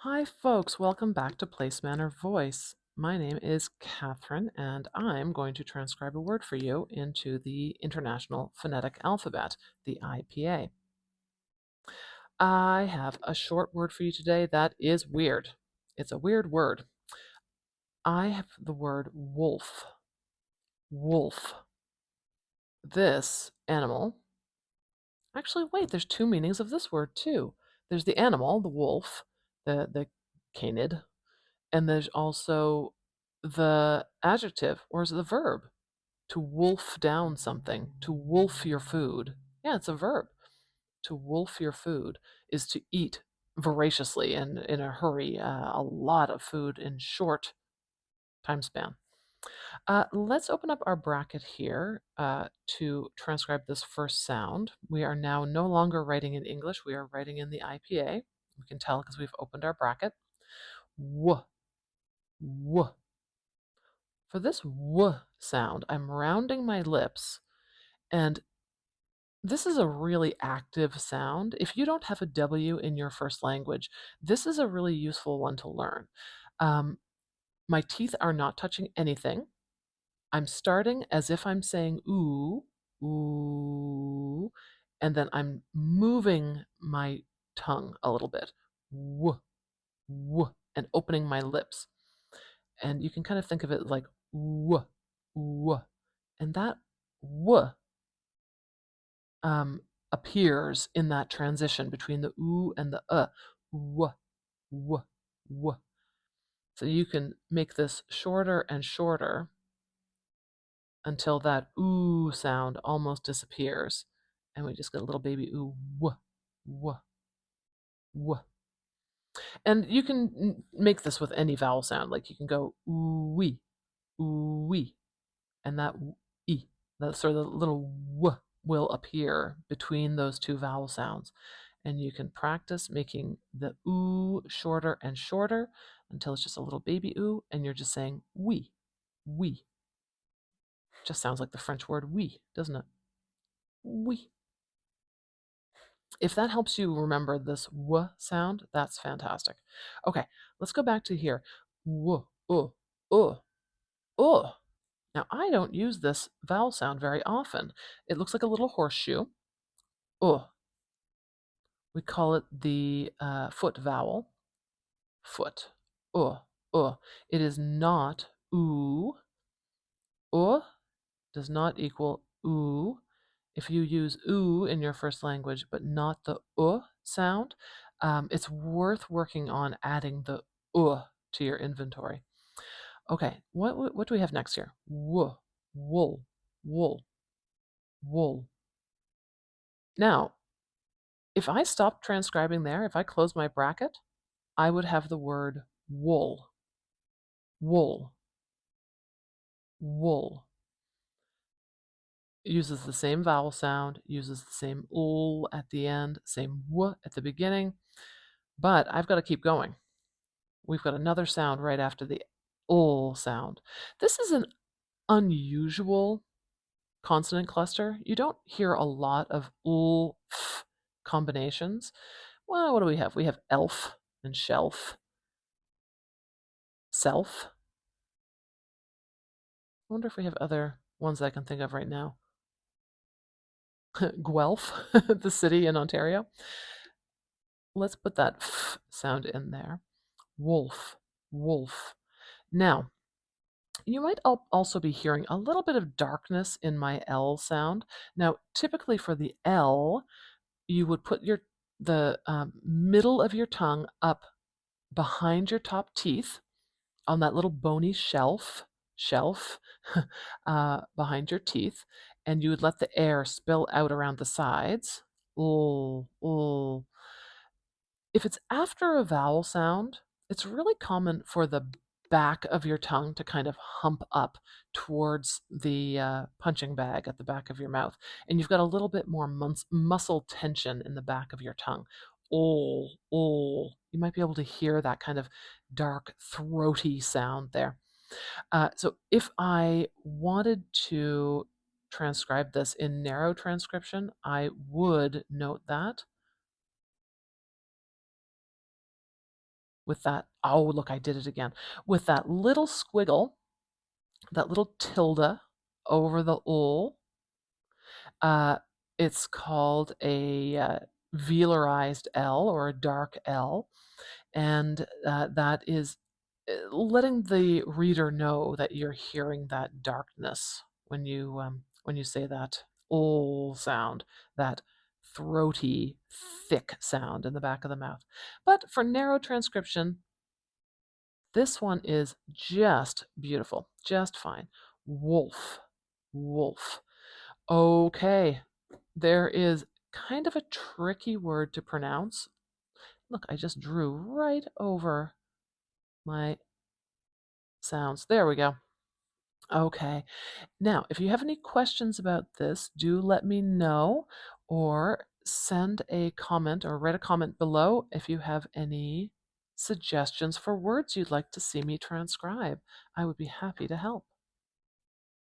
Hi, folks. Welcome back to Place, Manner, Voice. My name is Catherine, and I'm going to transcribe a word for you into the International Phonetic Alphabet, the IPA. I have a short word for you today that is weird. It's a weird word. I have the word wolf. Wolf. This animal. Actually, wait, there's two meanings of this word, too. There's the animal, the wolf, the canid, and there's also the adjective, or is it the verb? To wolf down something, to wolf your food. Yeah, it's a verb. To wolf your food is to eat voraciously and in a hurry, a lot of food in short time span. Let's open up our bracket here to transcribe this first sound. We are now no longer writing in English, we are writing in the IPA. We can tell because we've opened our bracket. W, w. For this w sound, I'm rounding my lips, and this is a really active sound. If you don't have a W in your first language, this is a really useful one to learn. Um, my teeth are not touching anything. I'm starting as if I'm saying ooh, ooh, and then I'm moving my tongue a little bit, w, w, and opening my lips. And you can kind of think of it like w, w, and that w appears in that transition between the oo and the w, w, w. So you can make this shorter and shorter until that ooh sound almost disappears. And we just get a little baby ooh, w, w, w. And you can make this with any vowel sound. Like you can go ooh wee, and that e, that sort of little w will appear between those two vowel sounds. And you can practice making the ooh shorter and shorter until it's just a little baby ooh, and you're just saying we, we. Just sounds like the French word oui, doesn't it? Oui. If that helps you remember this w sound, that's fantastic. Okay, let's go back to here. W, uh. Now, I don't use this vowel sound very often. It looks like a little horseshoe. We call it the foot vowel. Foot. It is not oo. Does not equal oo. If you use oo in your first language, but not the sound, it's worth working on adding the to your inventory. Okay, what do we have next here? Wool, wool, wool. Now, if I stopped transcribing there, if I close my bracket, I would have the word wool, wool, wool. It uses the same vowel sound, uses the same ul at the end, same w at the beginning, but I've got to keep going. We've got another sound right after the ul sound. This is an unusual consonant cluster. You don't hear a lot of ul f combinations. Well, what do we have? We have elf and shelf, self. I wonder if we have other ones that I can think of right now. Guelph, the city in Ontario. Let's put that f sound in there. Wolf, wolf. Now, you might also be hearing a little bit of darkness in my L sound. Now, typically for the L, you would put the middle of your tongue up behind your top teeth on that little bony shelf behind your teeth, and you would let the air spill out around the sides. Ooh. If it's after a vowel sound, it's really common for the back of your tongue to kind of hump up towards the punching bag at the back of your mouth. And you've got a little bit more muscle tension in the back of your tongue. Oh. You might be able to hear that kind of dark, throaty sound there. So if I wanted to transcribe this in narrow transcription, I would note that with that, oh, look, I did it again, with that little squiggle, that little tilde over the ul. It's called a velarized L, or a dark L, and that is letting the reader know that you're hearing that darkness when you say that ul sound, that throaty, thick sound in the back of the mouth. But for narrow transcription, this one is just beautiful, just fine. Wolf, wolf. Okay, there is kind of a tricky word to pronounce. Look, I just drew right over my sounds. There we go. Okay. Now, if you have any questions about this, do let me know, or send a comment or write a comment below if you have any suggestions for words you'd like to see me transcribe. I would be happy to help.